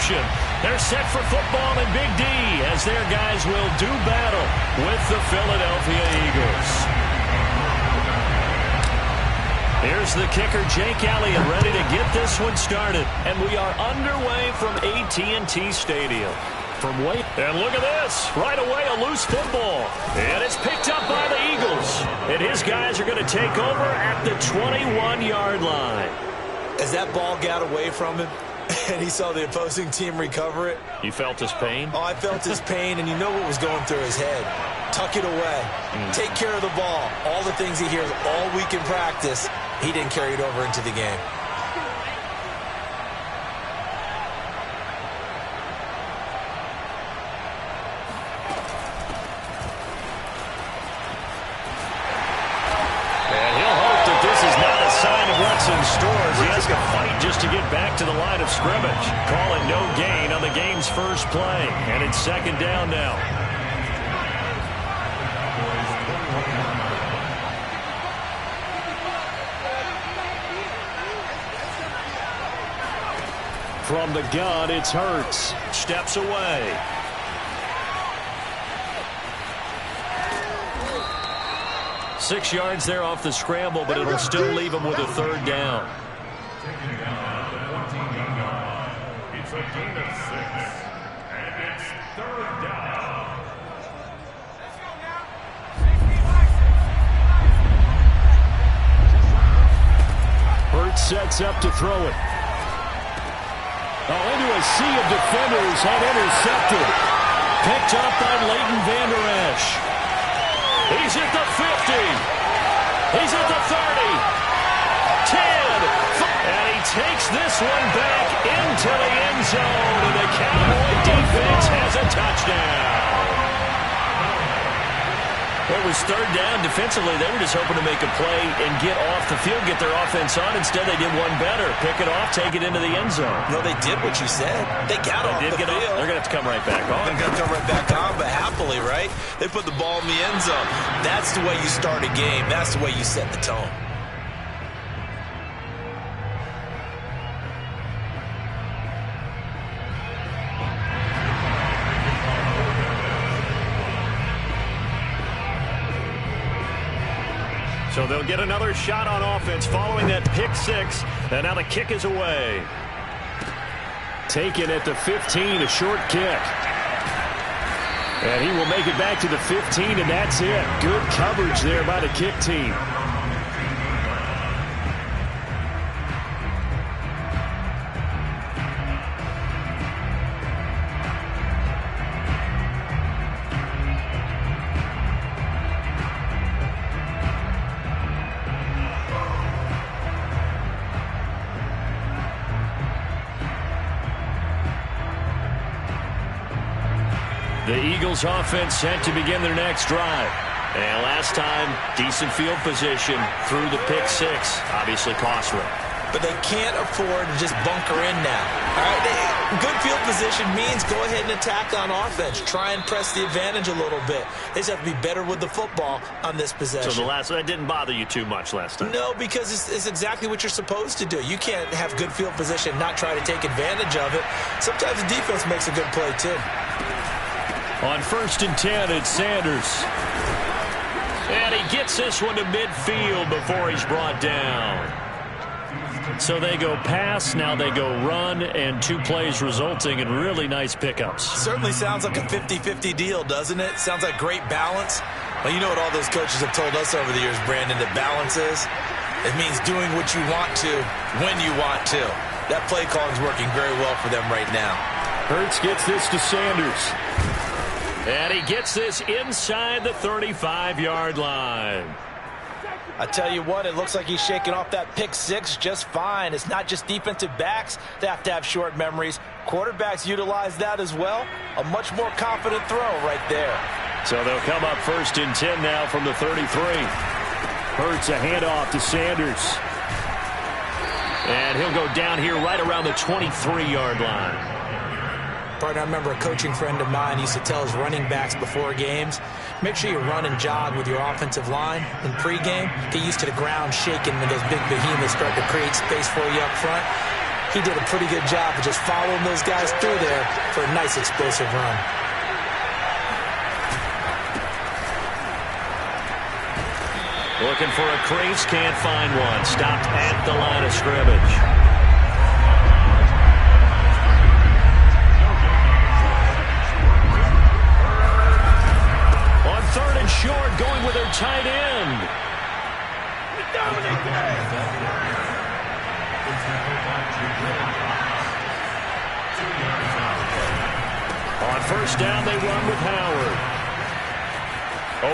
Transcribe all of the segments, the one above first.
interception. They're set for football in Big D as their guys will do battle with the Philadelphia Eagles. Here's the kicker, Jake Elliott, ready to get this one started. And we are underway from AT&T Stadium. And look at this. Right away, a loose football. And it's picked up by the Eagles. And his guys are going to take over at the 21-yard line. As that ball got away from him and he saw the opposing team recover it. You felt his pain? Oh, I felt his pain, and you know what was going through his head. Tuck it away. Take care of the ball. All the things he hears all week in practice, he didn't carry it over into the game. In stores, he has to fight just to get back to the line of scrimmage. Calling no gain on the game's first play, and it's second down now. From the gun, it's Hurts. Steps away. Six yards there off the scramble, but it'll still leave him with a third down. It's a gain of 6, and it's third down. Hurts sets up to throw it. Into a sea of defenders and intercepted. Picked up by Leighton Vander Esch. He's at the 50. He's at the 30. 10. And he takes this one back into the end zone. And the Cowboy defense has a touchdown. It was third down. Defensively, they were just hoping to make a play and get off the field, get their offense on. Instead, they did one better. Pick it off, take it into the end zone. No, they did what you said. They got off the field. They're going to have to come right back on. They're going to come right back on, but happily, right? They put the ball in the end zone. That's the way you start a game. That's the way you set the tone. So they'll get another shot on offense following that pick six. And now the kick is away. Taken at the 15, a short kick. And he will make it back to the 15, and that's it. Good coverage there by the kick team. The Eagles offense set to begin their next drive. And last time, decent field position through the pick six. Obviously costly. But they can't afford to just bunker in now. All right, good field position means go ahead and attack on offense. Try and press the advantage a little bit. They just have to be better with the football on this possession. So that didn't bother you too much last time? No, because it's exactly what you're supposed to do. You can't have good field position, not try to take advantage of it. Sometimes the defense makes a good play, too. On 1st and 10, it's Sanders. And he gets this one to midfield before he's brought down. So they go pass, now they go run, and 2 plays resulting in really nice pickups. Certainly sounds like a 50-50 deal, doesn't it? Sounds like great balance. Well, you know what all those coaches have told us over the years, Brandon, that balance is? It means doing what you want to, when you want to. That play calling is working very well for them right now. Hurts gets this to Sanders. And he gets this inside the 35-yard line. I tell you what, it looks like he's shaking off that pick six just fine. It's not just defensive backs that have to have short memories. Quarterbacks utilize that as well. A much more confident throw right there. So they'll come up 1st and 10 now from the 33. Hurts a handoff to Sanders. And he'll go down here right around the 23-yard line. Partner, I remember a coaching friend of mine used to tell his running backs before games, make sure you run and jog with your offensive line in pregame. Get used to the ground shaking when those big behemoths start to create space for you up front. He did a pretty good job of just following those guys through there for a nice explosive run. Looking for a crease, can't find one. Stopped at the line of scrimmage. On 3rd and short, going with their tight end. On 1st down, they run with Howard.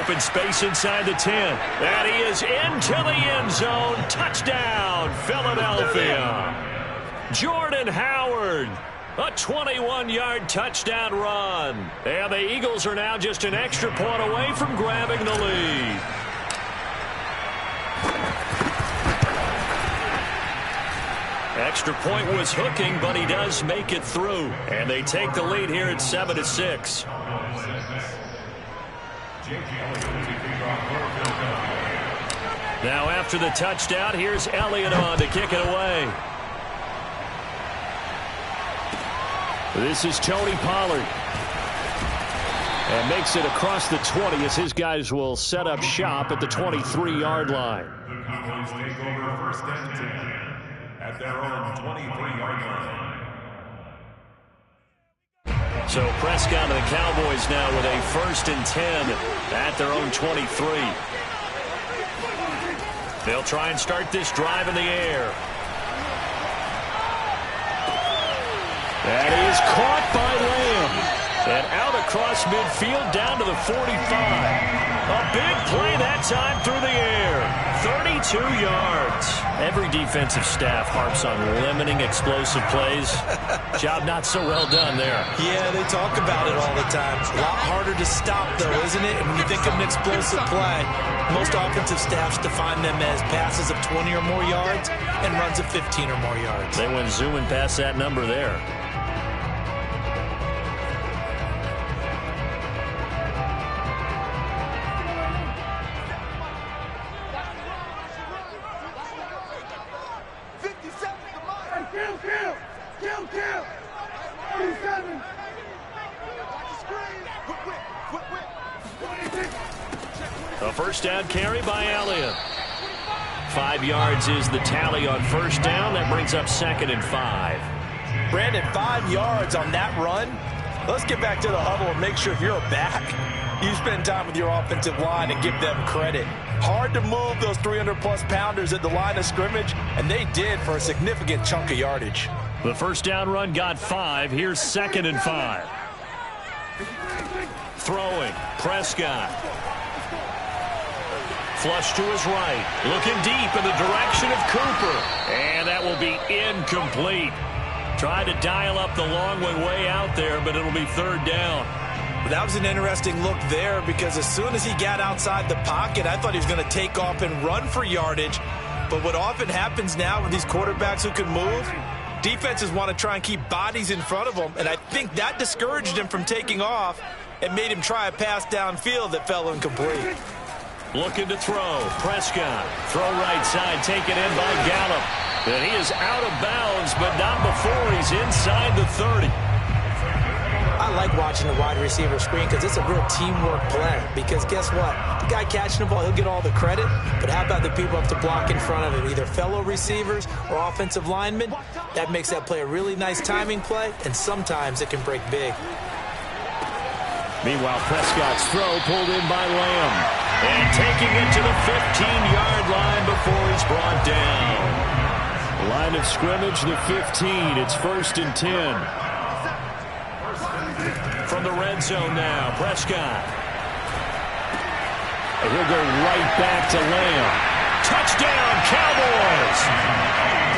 Open space inside the 10. And he is into the end zone. Touchdown, Philadelphia. Jordan Howard. A 21-yard touchdown run. And the Eagles are now just an extra point away from grabbing the lead. Extra point was hooking, but he does make it through. And they take the lead here at 7-6. Now after the touchdown, here's Elliott on to kick it away. This is Tony Pollard. And makes it across the 20 as his guys will set up shop at the 23-yard line. The Cowboys take over 1st and 10 at their own 23-yard line. So Prescott and the Cowboys now with a 1st and 10 at their own 23. They'll try and start this drive in the air. That is caught by Lamb. And out across midfield down to the 45. A big play that time through the air. 32 yards. Every defensive staff harps on limiting explosive plays. Job not so well done there. Yeah, they talk about it all the time. A lot harder to stop, though, isn't it? And when you think of an explosive play, most offensive staffs define them as passes of 20 or more yards and runs of 15 or more yards. They went zooming past that number there. A 1st down carry by Elliott. 5 yards is the tally on 1st down. That brings up 2nd and 5. Brandon, 5 yards on that run. Let's get back to the huddle and make sure if you're a back, you spend time with your offensive line and give them credit. Hard to move those 300-plus pounders at the line of scrimmage, and they did for a significant chunk of yardage. The 1st down run got 5. Here's 2nd and 5. Throwing, Prescott. Flush to his right. Looking deep in the direction of Cooper. And that will be incomplete. Tried to dial up the long way out there, but it'll be 3rd down. That was an interesting look there because as soon as he got outside the pocket, I thought he was going to take off and run for yardage. But what often happens now with these quarterbacks who can move, defenses want to try and keep bodies in front of them, and I think that discouraged him from taking off and made him try a pass downfield that fell incomplete. Looking to throw. Prescott. Throw right side. Taken in by Gallup. And he is out of bounds, but not before he's inside the 30. I like watching the wide receiver screen because it's a real teamwork play. Because guess what? The guy catching the ball, he'll get all the credit. But how about the people up to block in front of him, either fellow receivers or offensive linemen? That makes that play a really nice timing play, and sometimes it can break big. Meanwhile, Prescott's throw pulled in by Lamb. And taking it to the 15-yard line before he's brought down. Line of scrimmage, the 15. It's 1st and 10. From the red zone now, Prescott. And he'll go right back to Lamb. Touchdown, Cowboys!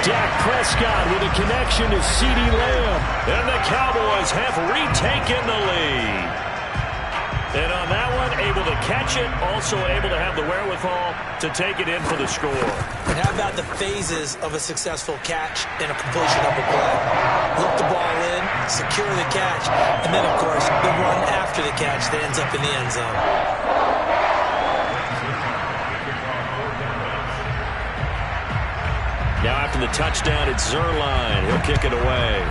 Dak Prescott with a connection to CeeDee Lamb. And the Cowboys have retaken the lead. And on that one, able to catch it, also able to have the wherewithal to take it in for the score. And how about the phases of a successful catch and a completion of a play? Look the ball in, secure the catch, and then, of course, the run after the catch that ends up in the end zone. Now after the touchdown, it's Zuerlein. He'll kick it away.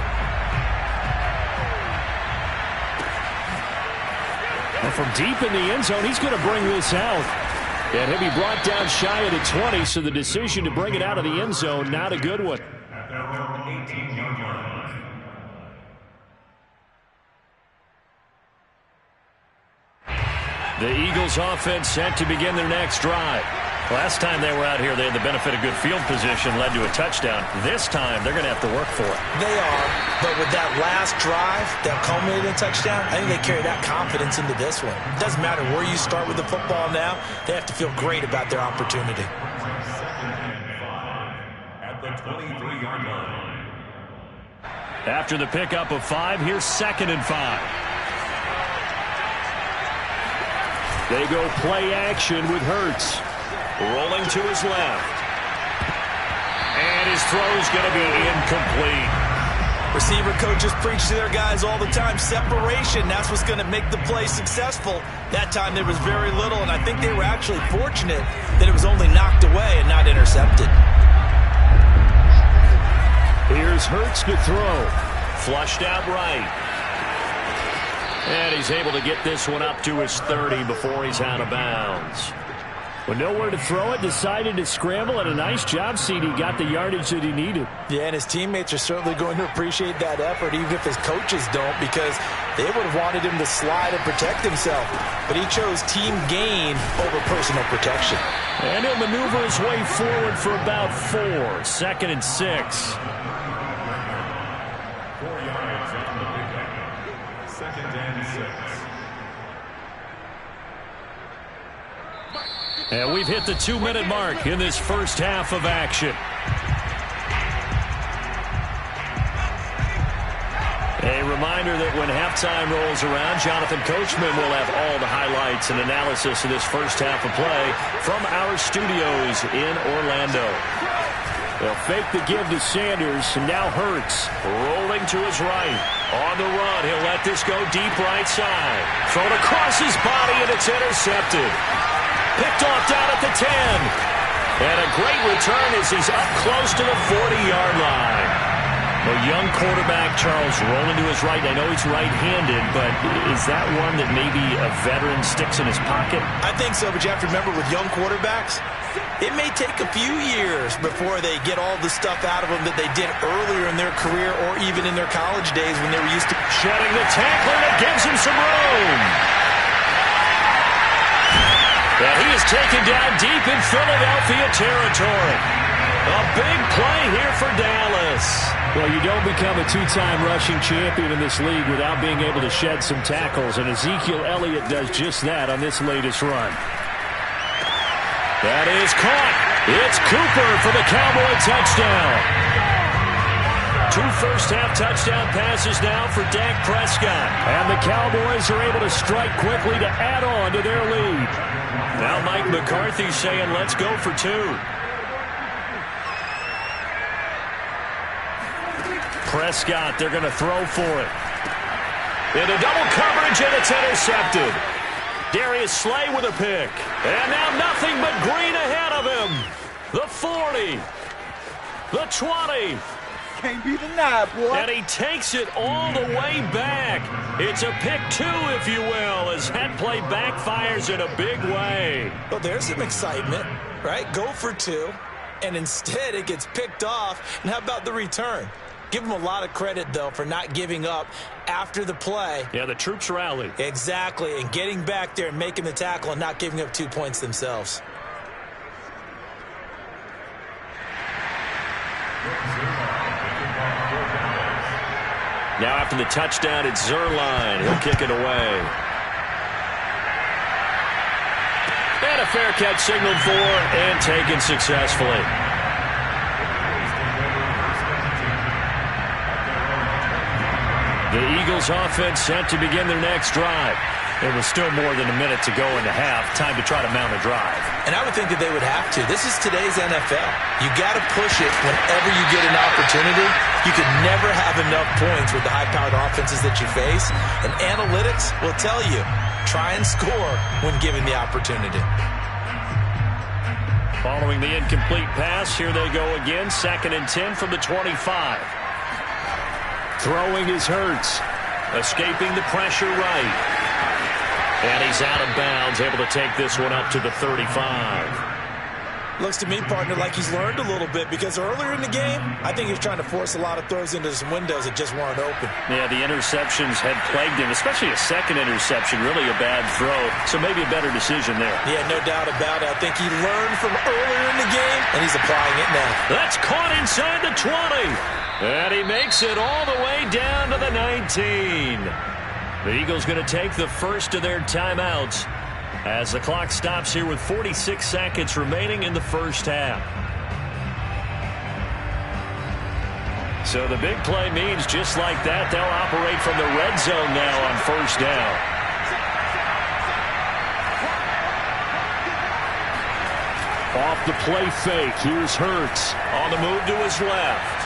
And from deep in the end zone, he's going to bring this out. And he'll be brought down shy of the 20, so the decision to bring it out of the end zone, not a good one. At their own 18-yard line. The Eagles offense set to begin their next drive. Last time they were out here, they had the benefit of good field position, led to a touchdown. This time, they're going to have to work for it. They are, but with that last drive that culminated in a touchdown, I think they carry that confidence into this one. It doesn't matter where you start with the football now. They have to feel great about their opportunity. Second and 5 at the 23-yard line. After the pickup of 5, here's 2nd and 5. They go play action with Hurts. Rolling to his left. And his throw's going to be incomplete. Receiver coaches preach to their guys all the time. Separation, that's what's going to make the play successful. That time there was very little, and I think they were actually fortunate that it was only knocked away and not intercepted. Here's Hurts to throw. Flushed out right. And he's able to get this one up to his 30 before he's out of bounds. With nowhere to throw it, decided to scramble, and a nice job, CD. Got the yardage that he needed. Yeah, and his teammates are certainly going to appreciate that effort, even if his coaches don't, because they would have wanted him to slide and protect himself. But he chose team gain over personal protection. And he'll maneuver his way forward for about 4. 2nd and 6. 4 yards after the pickup. 2nd and 6. And we've hit the 2-minute mark in this first half of action. A reminder that when halftime rolls around, Jonathan Coachman will have all the highlights and analysis of this first half of play from our studios in Orlando. They'll fake the give to Sanders, and now Hurts rolling to his right. On the run, he'll let this go deep right side. Thrown across his body, and it's intercepted. Picked off down at the 10. And a great return as he's up close to the 40-yard line. A young quarterback, Charles, rolling to his right. I know he's right-handed, but is that one that maybe a veteran sticks in his pocket? I think so, but you have to remember with young quarterbacks, it may take a few years before they get all the stuff out of them that they did earlier in their career or even in their college days when they were used to shedding the tackler that gives him some room. And he is taken down deep in Philadelphia territory. A big play here for Dallas. Well, you don't become a 2-time rushing champion in this league without being able to shed some tackles, and Ezekiel Elliott does just that on this latest run. That is caught. It's Cooper for the Cowboy touchdown. 2 first-half touchdown passes now for Dak Prescott. And the Cowboys are able to strike quickly to add on to their lead. Now Mike McCarthy saying, let's go for 2. Prescott, they're going to throw for it. Into double coverage, and it's intercepted. Darius Slay with a pick. And now nothing but green ahead of him. The 40. The 20. Can't be denied, boy. And he takes it all the way back. It's a pick 2, if you will, as that play backfires in a big way. Well, there's some excitement, right? Go for 2, and instead it gets picked off. And how about the return? Give him a lot of credit, though, for not giving up after the play. Yeah, the troops rallied. Exactly, and getting back there and making the tackle and not giving up 2 points themselves. Now after the touchdown, it's Zuerlein. He'll kick it away. And a fair catch signaled for and taken successfully. The Eagles offense set to begin their next drive. There was still more than a minute to go in the half. Time to try to mount a drive. And I would think that they would have to. This is today's NFL. You got to push it whenever you get an opportunity. You can never have enough points with the high-powered offenses that you face. And analytics will tell you, try and score when given the opportunity. Following the incomplete pass, here they go again. 2nd and 10 from the 25. Throwing is Hurts. Escaping the pressure right. And he's out of bounds, able to take this one up to the 35. Looks to me, partner, like he's learned a little bit, because earlier in the game, I think he was trying to force a lot of throws into some windows that just weren't open. Yeah, the interceptions had plagued him, especially a second interception, really a bad throw. So maybe a better decision there. Yeah, no doubt about it. I think he learned from earlier in the game, and he's applying it now. That's caught inside the 20. And he makes it all the way down to the 19. The Eagles going to take the first of their timeouts as the clock stops here with 46 seconds remaining in the first half. So the big play means just like that, they'll operate from the red zone now on first down. Off the play fake, here's Hurts on the move to his left.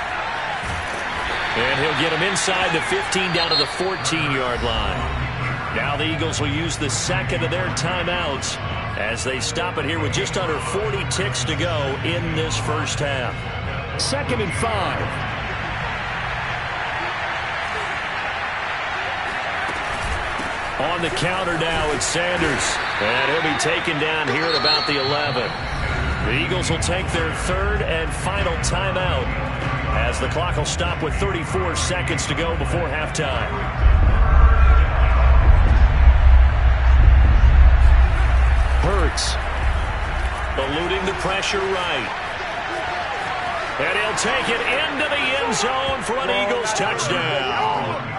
And he'll get him inside the 15 down to the 14-yard line. Now the Eagles will use the second of their timeouts as they stop it here with just under 40 ticks to go in this first half. 2nd and 5. On the counter now, it's Sanders. And he'll be taken down here at about the 11. The Eagles will take their third and final timeout as the clock will stop with 34 seconds to go before halftime. Hurts eluding the pressure right. And he'll take it into the end zone for an Eagles touchdown.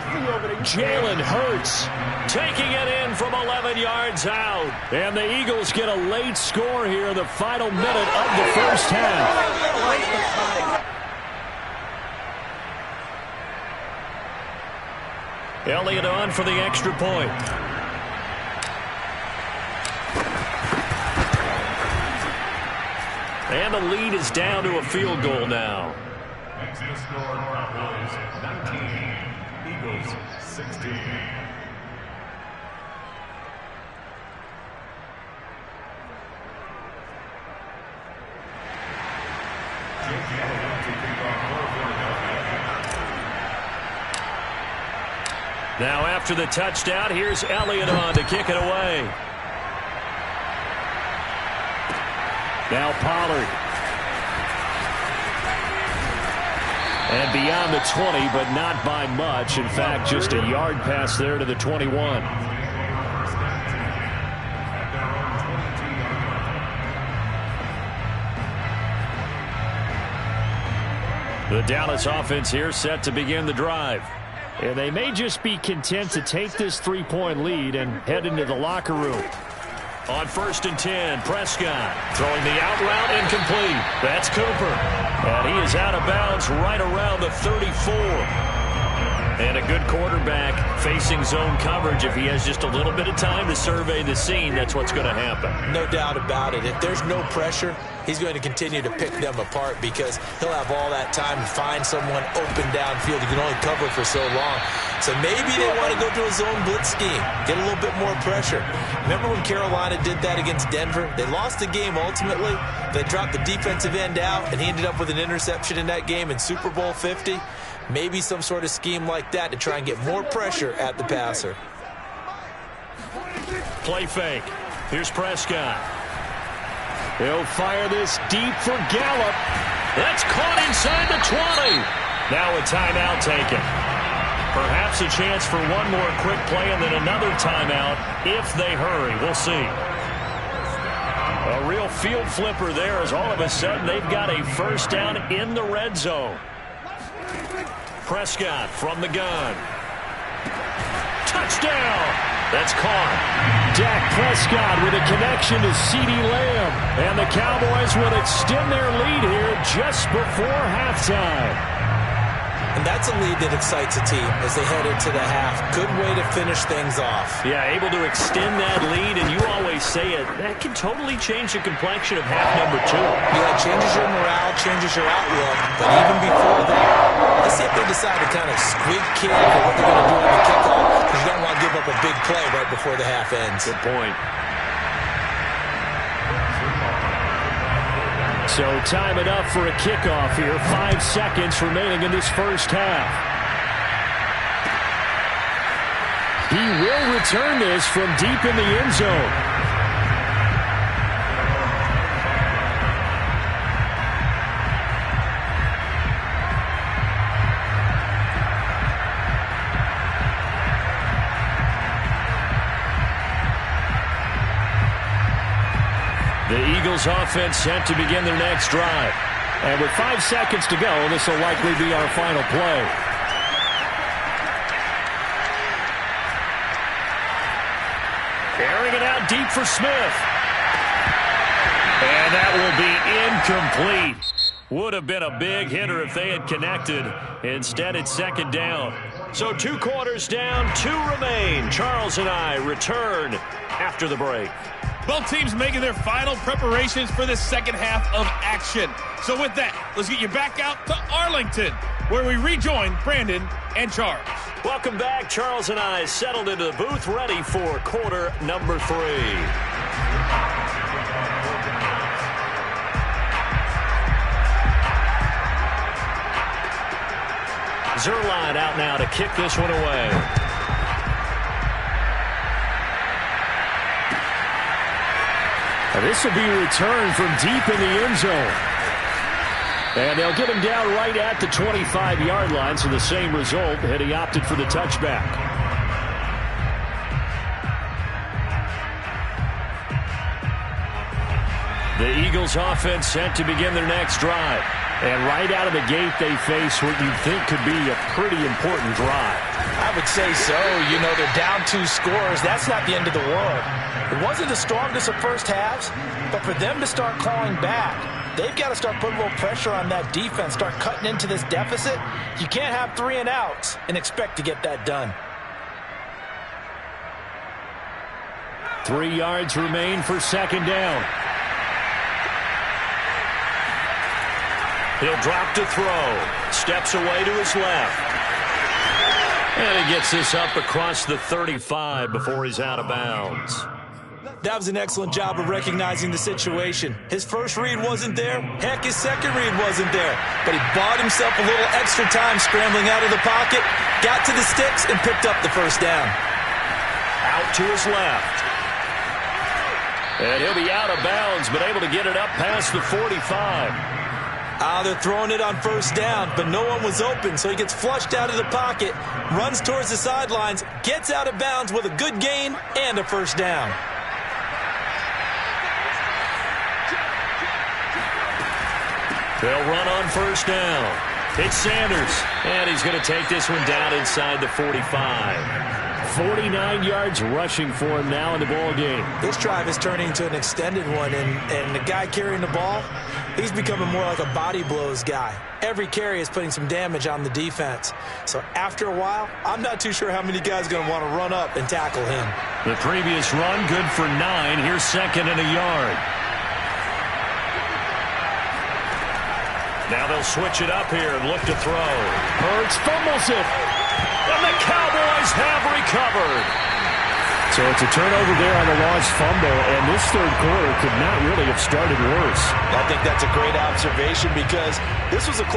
Jalen Hurts taking it in from 11 yards out. And the Eagles get a late score here in the final minute of the first half. Elliott on for the extra point. And the lead is down to a field goal now. Next to score, Cowboys 19, Eagles 16. Now after the touchdown, here's Elliott on to kick it away. Now Pollard. And beyond the 20, but not by much. In fact, just a yard pass there to the 21. The Dallas offense here set to begin the drive. And they may just be content to take this 3-point lead and head into the locker room. On 1st and 10, Prescott throwing the out route incomplete. That's Cooper. And he is out of bounds right around the 34. And a good quarterback facing zone coverage. If he has just a little bit of time to survey the scene, that's what's going to happen. No doubt about it. If there's no pressure, he's going to continue to pick them apart because he'll have all that time to find someone open downfield. He can only cover for so long. So maybe they want to go to a zone blitz scheme, get a little bit more pressure. Remember when Carolina did that against Denver? They lost the game ultimately. They dropped the defensive end out, and he ended up with an interception in that game in Super Bowl 50. Maybe some sort of scheme like that to try and get more pressure at the passer. Play fake. Here's Prescott. He'll fire this deep for Gallup. That's caught inside the 20. Now a timeout taken. Perhaps a chance for one more quick play and then another timeout if they hurry. We'll see. A real field flipper there as all of a sudden they've got a first down in the red zone. Prescott from the gun. Touchdown! That's caught. Dak Prescott with a connection to CeeDee Lamb. And the Cowboys will extend their lead here just before halftime. And that's a lead that excites a team as they head into the half. Good way to finish things off. Yeah, able to extend that lead, and you always say it, that can totally change the complexion of half number 2. Yeah, it changes your morale, changes your outlook. But even before that, let's see if they decide to kind of squib kick or what they're going to do on the kickoff, because you don't want to give up a big play right before the half ends. Good point. So time it up for a kickoff here. 5 seconds remaining in this first half. He will return this from deep in the end zone. The Eagles offense set to begin their next drive. And with 5 seconds to go, this will likely be our final play. Airing it out deep for Smith. And that will be incomplete. Would have been a big hitter if they had connected. Instead, it's second down. So 2 quarters down, 2 remain. Charles and I return after the break. Both teams making their final preparations for the second half of action. So with that, let's get you back out to Arlington, where we rejoin Brandon and Charles. Welcome back. Charles and I settled into the booth, ready for quarter number 3. Zuerlein out now to kick this one away. This will be returned from deep in the end zone. And they'll get him down right at the 25-yard line, so the same result, and he opted for the touchback. The Eagles offense set to begin their next drive. And right out of the gate, they face what you'd think could be a pretty important drive. I would say so. You know, they're down 2 scores. That's not the end of the world. It wasn't the strongest of first halves, but for them to start clawing back, they've got to start putting a little pressure on that defense, start cutting into this deficit. You can't have 3 and outs and expect to get that done. 3 yards remain for second down. He'll drop to throw. Steps away to his left. And he gets this up across the 35 before he's out of bounds. That was an excellent job of recognizing the situation. His first read wasn't there. Heck, his second read wasn't there. But he bought himself a little extra time scrambling out of the pocket, got to the sticks, and picked up the first down. Out to his left. And he'll be out of bounds, but able to get it up past the 45. They're throwing it on first down, but no one was open, so he gets flushed out of the pocket, runs towards the sidelines, gets out of bounds with a good gain and a first down. They'll run on first down. It's Sanders, and he's going to take this one down inside the 45. 49 yards rushing for him now in the ball game. This drive is turning into an extended one, and the guy carrying the ball, he's becoming more like a body blows guy. Every carry is putting some damage on the defense. So after a while, I'm not too sure how many guys are going to want to run up and tackle him. The previous run, good for 9. Here's second and a yard. Now they'll switch it up here and look to throw. Hurts fumbles it. And the Cowboys have recovered. So it's a turnover there on the lost fumble, and this third quarter could not really have started worse. I think that's a great observation because this was a close